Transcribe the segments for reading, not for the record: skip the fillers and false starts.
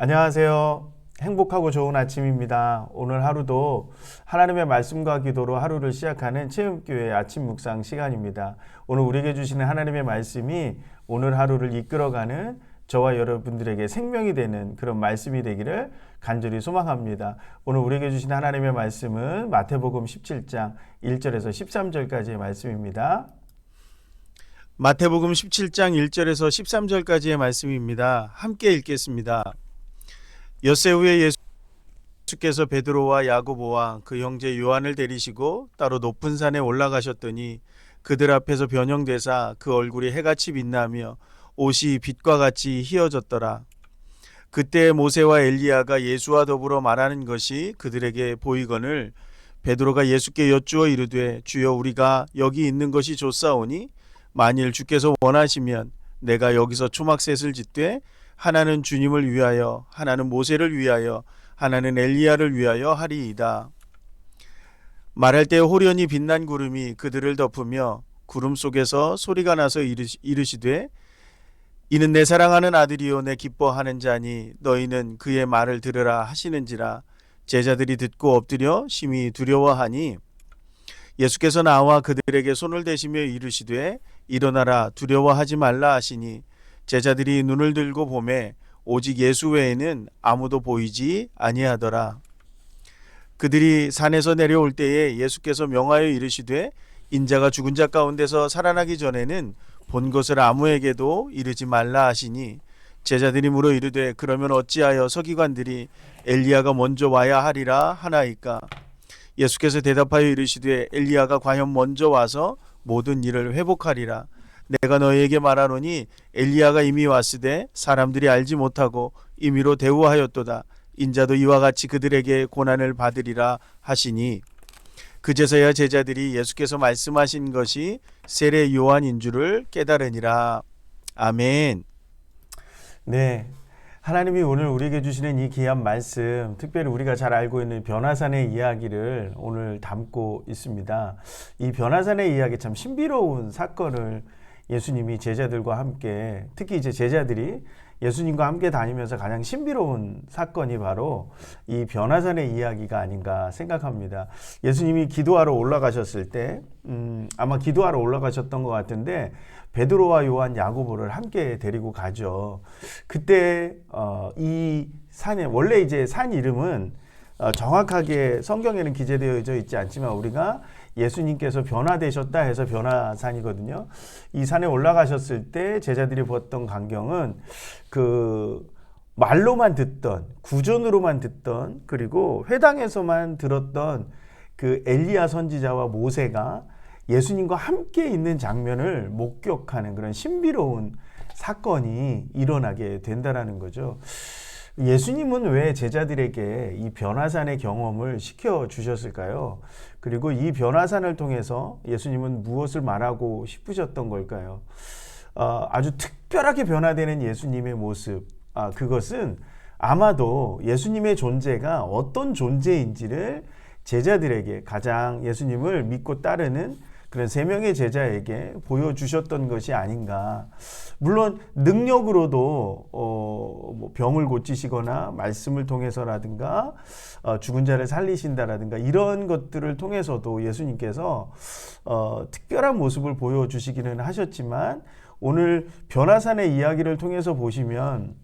안녕하세요. 행복하고 좋은 아침입니다. 오늘 하루도 하나님의 말씀과 기도로 하루를 시작하는 체험교회 아침 묵상 시간입니다. 오늘 우리에게 주시는 하나님의 말씀이 오늘 하루를 이끌어가는 저와 여러분들에게 생명이 되는 그런 말씀이 되기를 간절히 소망합니다. 오늘 우리에게 주신 하나님의 말씀은 마태복음 17장 1절에서 13절까지의 말씀입니다. 마태복음 17장 1절에서 13절까지의 말씀입니다. 함께 읽겠습니다. 엿새 후에 예수께서 베드로와 야고보와 그 형제 요한을 데리시고 따로 높은 산에 올라가셨더니 그들 앞에서 변형되사 그 얼굴이 해같이 빛나며 옷이 빛과 같이 희어졌더라. 그때 모세와 엘리야가 예수와 더불어 말하는 것이 그들에게 보이거늘 베드로가 예수께 여쭈어 이르되 주여 우리가 여기 있는 것이 좋사오니 만일 주께서 원하시면 내가 여기서 초막셋을 짓되 하나는 주님을 위하여 하나는 모세를 위하여 하나는 엘리야를 위하여 하리이다. 말할 때 호련히 빛난 구름이 그들을 덮으며 구름 속에서 소리가 나서 이르시되 이는 내 사랑하는 아들이요 내 기뻐하는 자니 너희는 그의 말을 들으라 하시는지라. 제자들이 듣고 엎드려 심히 두려워하니 예수께서 나와 그들에게 손을 대시며 이르시되 일어나라 두려워하지 말라 하시니 제자들이 눈을 들고 보매 오직 예수 외에는 아무도 보이지 아니하더라. 그들이 산에서 내려올 때에 예수께서 명하여 이르시되 인자가 죽은 자 가운데서 살아나기 전에는 본 것을 아무에게도 이르지 말라 하시니 제자들이 물어 이르되 그러면 어찌하여 서기관들이 엘리야가 먼저 와야 하리라 하나이까. 예수께서 대답하여 이르시되 엘리야가 과연 먼저 와서 모든 일을 회복하리라. 내가 너희에게 말하노니 엘리야가 이미 왔으되 사람들이 알지 못하고 임의로 대우하였도다. 인자도 이와 같이 그들에게 고난을 받으리라 하시니 그제서야 제자들이 예수께서 말씀하신 것이 세례 요한인 줄을 깨달으니라. 아멘. 네, 하나님이 오늘 우리에게 주시는 이 귀한 말씀, 특별히 우리가 잘 알고 있는 변화산의 이야기를 오늘 담고 있습니다. 이 변화산의 이야기 참 신비로운 사건을 예수님이 제자들과 함께, 특히 이제 제자들이 예수님과 함께 다니면서 가장 신비로운 사건이 바로 이 변화산의 이야기가 아닌가 생각합니다. 예수님이 기도하러 올라가셨을 때 아마 기도하러 올라가셨던 것 같은데 베드로와 요한, 야고보를 함께 데리고 가죠. 그때 이 산에 원래 이제 산 이름은 정확하게 성경에는 기재되어져 있지 않지만 우리가 예수님께서 변화되셨다 해서 변화산이거든요. 이 산에 올라가셨을 때 제자들이 보았던 광경은 그 말로만 듣던, 구전으로만 듣던, 그리고 회당에서만 들었던 그 엘리야 선지자와 모세가 예수님과 함께 있는 장면을 목격하는 그런 신비로운 사건이 일어나게 된다라는 거죠. 예수님은 왜 제자들에게 이 변화산의 경험을 시켜주셨을까요? 그리고 이 변화산을 통해서 예수님은 무엇을 말하고 싶으셨던 걸까요? 아주 특별하게 변화되는 예수님의 모습, 그것은 아마도 예수님의 존재가 어떤 존재인지를 제자들에게, 가장 예수님을 믿고 따르는 그런 세 명의 제자에게 보여주셨던 것이 아닌가. 물론 능력으로도 뭐 병을 고치시거나 말씀을 통해서라든가 죽은 자를 살리신다라든가 이런 것들을 통해서도 예수님께서 특별한 모습을 보여주시기는 하셨지만 오늘 변화산의 이야기를 통해서 보시면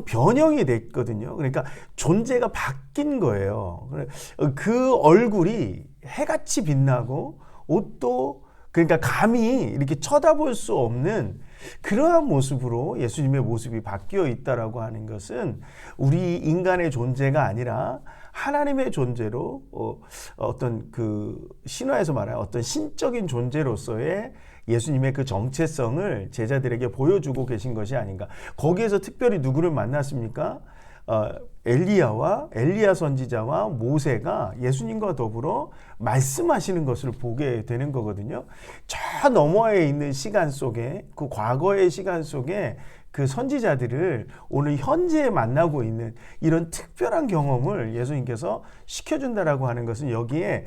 변형이 됐거든요. 그러니까 존재가 바뀐 거예요. 그 얼굴이 해같이 빛나고 옷도 그러니까 감히 이렇게 쳐다볼 수 없는 그러한 모습으로 예수님의 모습이 바뀌어 있다라고 하는 것은 우리 인간의 존재가 아니라 하나님의 존재로 어떤 그 신화에서 말하는 어떤 신적인 존재로서의 예수님의 그 정체성을 제자들에게 보여주고 계신 것이 아닌가. 거기에서 특별히 누구를 만났습니까? 엘리야 선지자와 모세가 예수님과 더불어 말씀하시는 것을 보게 되는 거거든요. 저 너머에 있는 시간 속에, 그 과거의 시간 속에 그 선지자들을 오늘 현재에 만나고 있는 이런 특별한 경험을 예수님께서 시켜준다라고 하는 것은 여기에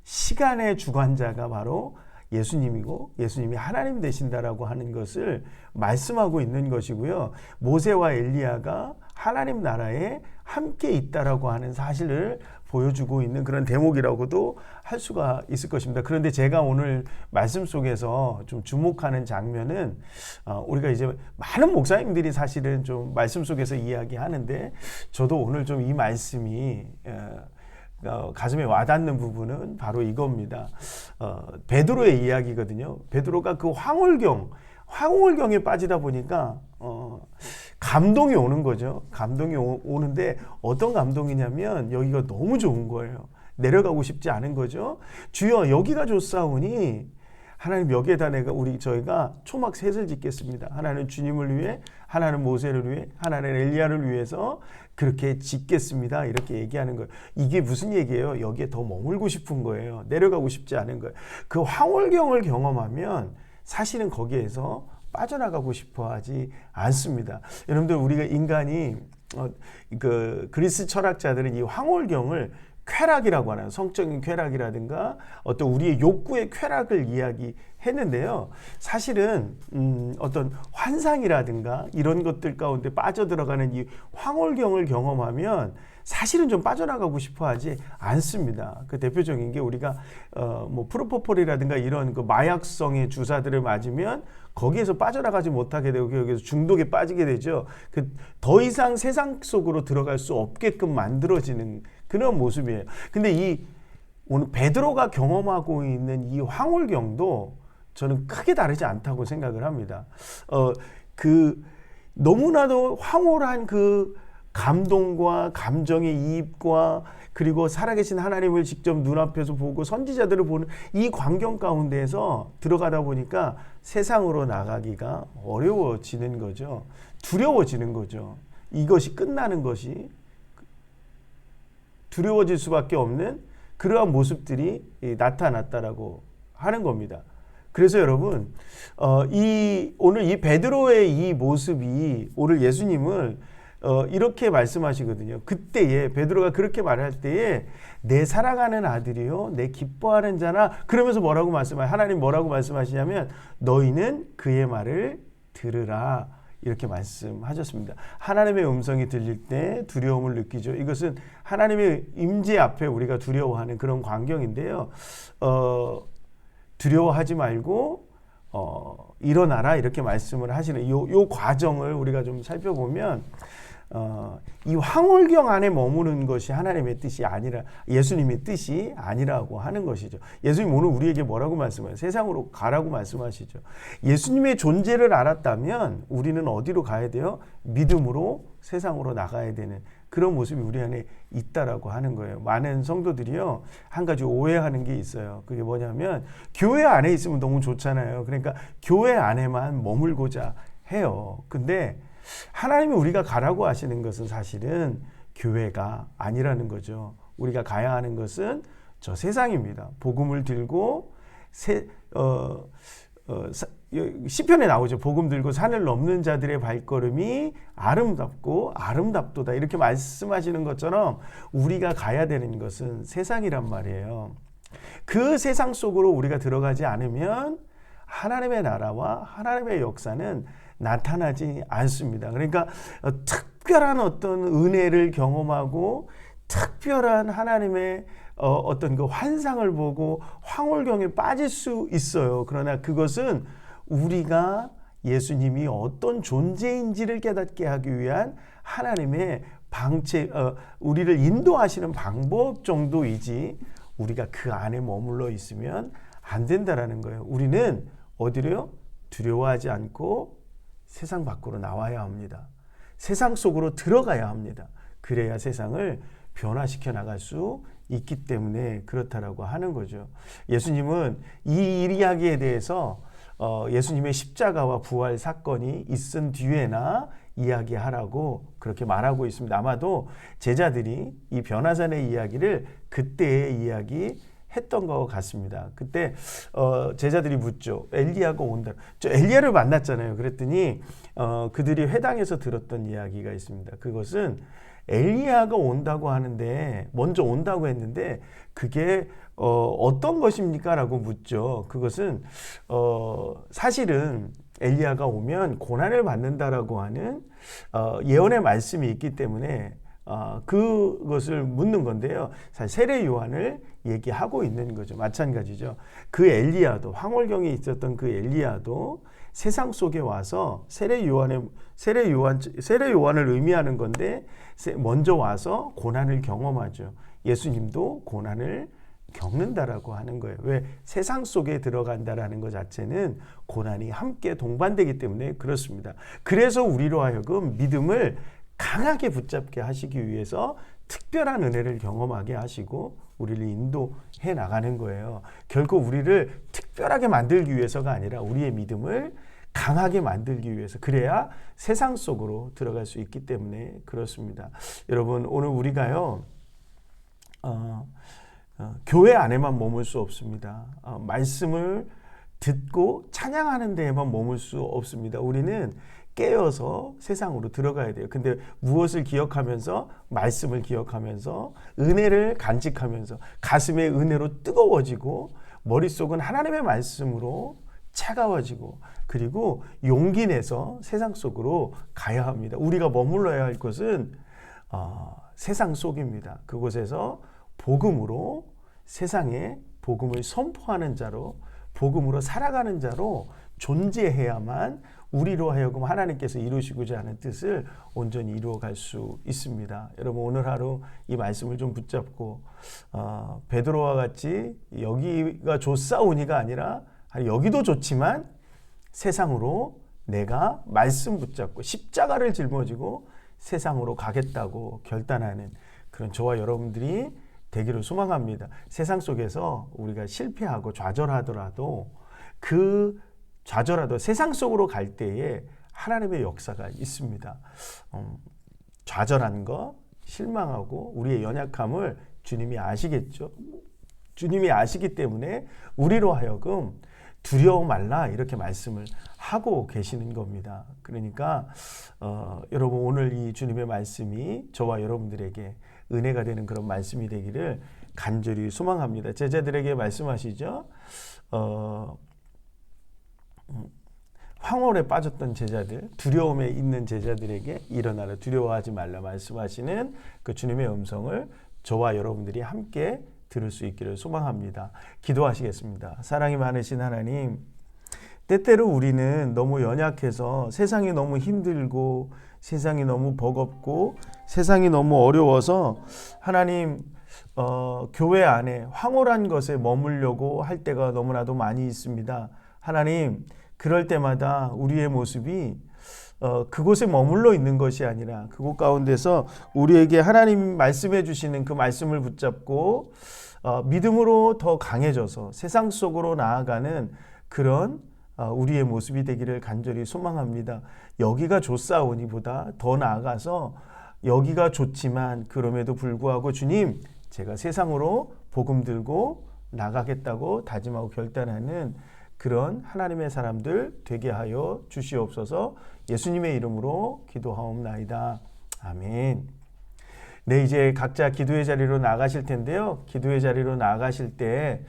시간의 주관자가 바로 예수님이고 예수님이 하나님 되신다라고 하는 것을 말씀하고 있는 것이고요. 모세와 엘리야가 하나님 나라에 함께 있다라고 하는 사실을 보여주고 있는 그런 대목이라고도 할 수가 있을 것입니다. 그런데 제가 오늘 말씀 속에서 좀 주목하는 장면은 우리가 이제 많은 목사님들이 사실은 좀 말씀 속에서 이야기하는데 저도 오늘 좀 이 말씀이 가슴에 와닿는 부분은 바로 이겁니다. 베드로의 이야기거든요. 베드로가 그 황홀경에 빠지다 보니까 감동이 오는 거죠. 감동이 오는데 어떤 감동이냐면 여기가 너무 좋은 거예요. 내려가고 싶지 않은 거죠. 주여 여기가 좋사오니 하나님 여기에다 저희가 초막 셋을 짓겠습니다. 하나는 주님을 위해, 하나는 모세를 위해, 하나는 엘리야를 위해서 그렇게 짓겠습니다. 이렇게 얘기하는 거예요. 이게 무슨 얘기예요? 여기에 더 머물고 싶은 거예요. 내려가고 싶지 않은 거예요. 그 황홀경을 경험하면 사실은 거기에서 빠져나가고 싶어 하지 않습니다. 여러분들 우리가 인간이 그 그리스 철학자들은 이 황홀경을 쾌락이라고 하나요? 성적인 쾌락이라든가 어떤 우리의 욕구의 쾌락을 이야기했는데요. 사실은 어떤 환상이라든가 이런 것들 가운데 빠져들어가는 이 황홀경을 경험하면 사실은 좀 빠져나가고 싶어 하지 않습니다. 그 대표적인 게 우리가 뭐 프로포폴이라든가 이런 그 마약성의 주사들을 맞으면 거기에서 빠져나가지 못하게 되고 여기서 중독에 빠지게 되죠. 그 더 이상 세상 속으로 들어갈 수 없게끔 만들어지는 그런 모습이에요. 근데 오늘 베드로가 경험하고 있는 이 황홀경도 저는 크게 다르지 않다고 생각을 합니다. 너무나도 황홀한 그 감동과 감정의 이입과 그리고 살아계신 하나님을 직접 눈앞에서 보고 선지자들을 보는 이 광경 가운데에서 들어가다 보니까 세상으로 나가기가 어려워지는 거죠. 두려워지는 거죠. 이것이 끝나는 것이 두려워질 수밖에 없는 그러한 모습들이 나타났다라고 하는 겁니다. 그래서 여러분 오늘 이 베드로의 이 모습이 오늘 예수님을 이렇게 말씀하시거든요. 그때에 베드로가 그렇게 말할 때에 내 사랑하는 아들이요 내 기뻐하는 자나 그러면서 하나님 뭐라고 말씀하시냐면 너희는 그의 말을 들으라 이렇게 말씀하셨습니다. 하나님의 음성이 들릴 때 두려움을 느끼죠. 이것은 하나님의 임재 앞에 우리가 두려워하는 그런 광경인데요. 두려워하지 말고 일어나라 이렇게 말씀을 하시는 요 과정을 우리가 좀 살펴보면 이 황홀경 안에 머무는 것이 하나님의 뜻이 아니라 예수님의 뜻이 아니라고 하는 것이죠. 예수님 오늘 우리에게 뭐라고 말씀하세요? 세상으로 가라고 말씀하시죠. 예수님의 존재를 알았다면 우리는 어디로 가야 돼요? 믿음으로 세상으로 나가야 되는 그런 모습이 우리 안에 있다라고 하는 거예요. 많은 성도들이요 한 가지 오해하는 게 있어요. 그게 뭐냐면 교회 안에 있으면 너무 좋잖아요. 그러니까 교회 안에만 머물고자 해요. 근데 하나님이 우리가 가라고 하시는 것은 사실은 교회가 아니라는 거죠. 우리가 가야 하는 것은 저 세상입니다. 복음을 들고 시편에 나오죠. 복음 들고 산을 넘는 자들의 발걸음이 아름답고 아름답도다 이렇게 말씀하시는 것처럼 우리가 가야 되는 것은 세상이란 말이에요. 그 세상 속으로 우리가 들어가지 않으면 하나님의 나라와 하나님의 역사는 나타나지 않습니다. 그러니까 특별한 어떤 은혜를 경험하고 특별한 하나님의 어떤 그 환상을 보고 황홀경에 빠질 수 있어요. 그러나 그것은 우리가 예수님이 어떤 존재인지를 깨닫게 하기 위한 하나님의 우리를 인도하시는 방법 정도이지 우리가 그 안에 머물러 있으면 안 된다라는 거예요. 우리는 어디로요? 두려워하지 않고 세상 밖으로 나와야 합니다. 세상 속으로 들어가야 합니다. 그래야 세상을 변화시켜 나갈 수 있기 때문에 그렇다라고 하는 거죠. 예수님은 이 이야기에 대해서 예수님의 십자가와 부활 사건이 있은 뒤에나 이야기하라고 그렇게 말하고 있습니다. 아마도 제자들이 이 변화산의 이야기를 그때에 했던 것 같습니다. 그때 제자들이 묻죠. 엘리야가 온다. 저 엘리야를 만났잖아요. 그랬더니 그들이 회당에서 들었던 이야기가 있습니다. 그것은 엘리야가 온다고 하는데 먼저 온다고 했는데 그게 어떤 것입니까? 라고 묻죠. 그것은 사실은 엘리야가 오면 고난을 받는다라고 하는 예언의 말씀이 있기 때문에 그것을 묻는 건데요. 사실 세례 요한을 얘기하고 있는 거죠. 마찬가지죠. 그 엘리야도 황홀경에 있었던 그 엘리야도 세상 속에 와서 세례 요한을 의미하는 건데 먼저 와서 고난을 경험하죠. 예수님도 고난을 겪는다라고 하는 거예요. 왜? 세상 속에 들어간다라는 것 자체는 고난이 함께 동반되기 때문에 그렇습니다. 그래서 우리로 하여금 믿음을 강하게 붙잡게 하시기 위해서 특별한 은혜를 경험하게 하시고 우리를 인도해 나가는 거예요. 결코 우리를 특별하게 만들기 위해서가 아니라 우리의 믿음을 강하게 만들기 위해서, 그래야 세상 속으로 들어갈 수 있기 때문에 그렇습니다. 여러분, 오늘 우리가요 교회 안에만 머물 수 없습니다. 말씀을 듣고 찬양하는 데에만 머물 수 없습니다. 우리는 깨어서 세상으로 들어가야 돼요. 근데 무엇을 기억하면서? 말씀을 기억하면서 은혜를 간직하면서 가슴의 은혜로 뜨거워지고 머릿속은 하나님의 말씀으로 차가워지고 그리고 용기 내서 세상 속으로 가야 합니다. 우리가 머물러야 할 곳은 세상 속입니다. 그곳에서 복음으로 세상에 복음을 선포하는 자로 복음으로 살아가는 자로 존재해야만 우리로 하여금 하나님께서 이루시고자 하는 뜻을 온전히 이루어갈 수 있습니다. 여러분, 오늘 하루 이 말씀을 좀 붙잡고 베드로와 같이 여기가 좋사오니가 아니라 여기도 좋지만 세상으로 내가 말씀 붙잡고 십자가를 짊어지고 세상으로 가겠다고 결단하는 그런 저와 여러분들이 되기를 소망합니다. 세상 속에서 우리가 실패하고 좌절하더라도 세상 속으로 갈 때에 하나님의 역사가 있습니다. 좌절한 거, 실망하고 우리의 연약함을 주님이 아시겠죠. 주님이 아시기 때문에 우리로 하여금 두려워 말라 이렇게 말씀을 하고 계시는 겁니다. 그러니까 여러분, 오늘 이 주님의 말씀이 저와 여러분들에게 은혜가 되는 그런 말씀이 되기를 간절히 소망합니다. 제자들에게 말씀하시죠. 황홀에 빠졌던 제자들, 두려움에 있는 제자들에게 일어나라, 두려워하지 말라 말씀하시는 그 주님의 음성을 저와 여러분들이 함께 들을 수 있기를 소망합니다. 기도하시겠습니다. 사랑이 많으신 하나님, 때때로 우리는 너무 연약해서 세상이 너무 힘들고 세상이 너무 버겁고 세상이 너무 어려워서 하나님 교회 안에 황홀한 것에 머물려고 할 때가 너무나도 많이 있습니다. 하나님, 그럴 때마다 우리의 모습이 그곳에 머물러 있는 것이 아니라 그곳 가운데서 우리에게 하나님 말씀해 주시는 그 말씀을 붙잡고 믿음으로 더 강해져서 세상 속으로 나아가는 그런 우리의 모습이 되기를 간절히 소망합니다. 여기가 좋사오니보다 더 나아가서 여기가 좋지만 그럼에도 불구하고 주님, 제가 세상으로 복음 들고 나가겠다고 다짐하고 결단하는 그런 하나님의 사람들 되게 하여 주시옵소서. 예수님의 이름으로 기도하옵나이다. 아멘. 네, 이제 각자 기도의 자리로 나가실 텐데요. 기도의 자리로 나가실 때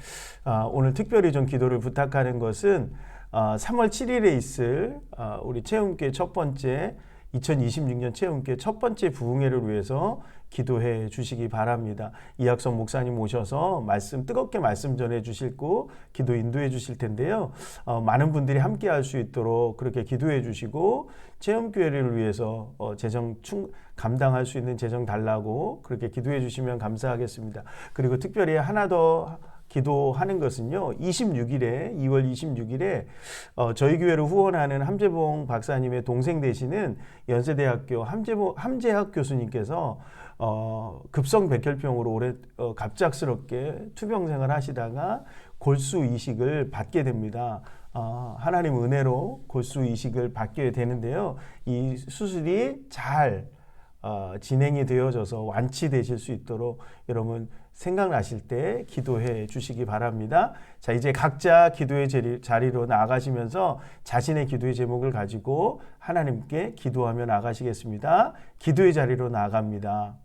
오늘 특별히 좀 기도를 부탁하는 것은 3월 7일에 있을 우리 체험교회 첫 번째 2026년 체험교회 첫 번째 부흥회를 위해서 기도해 주시기 바랍니다. 이학선 목사님 오셔서 뜨겁게 말씀 전해 주시고 기도 인도해 주실 텐데요. 많은 분들이 함께 할 수 있도록 그렇게 기도해 주시고 체험교회를 위해서 재정 감당할 수 있는 재정 달라고 그렇게 기도해 주시면 감사하겠습니다. 그리고 특별히 하나 더 기도하는 것은요, 2월 26일에 저희 교회를 후원하는 함재봉 박사님의 동생 되시는 연세대학교 함재학 교수님께서 급성 백혈병으로 올해 갑작스럽게 투병생활 하시다가 골수 이식을 받게 됩니다. 하나님 은혜로 골수 이식을 받게 되는데요. 이 수술이 잘 진행이 되어져서 완치되실 수 있도록 여러분 생각나실 때 기도해 주시기 바랍니다. 자, 이제 각자 기도의 자리로 나가시면서 자신의 기도의 제목을 가지고 하나님께 기도하며 나가시겠습니다. 기도의 자리로 나갑니다.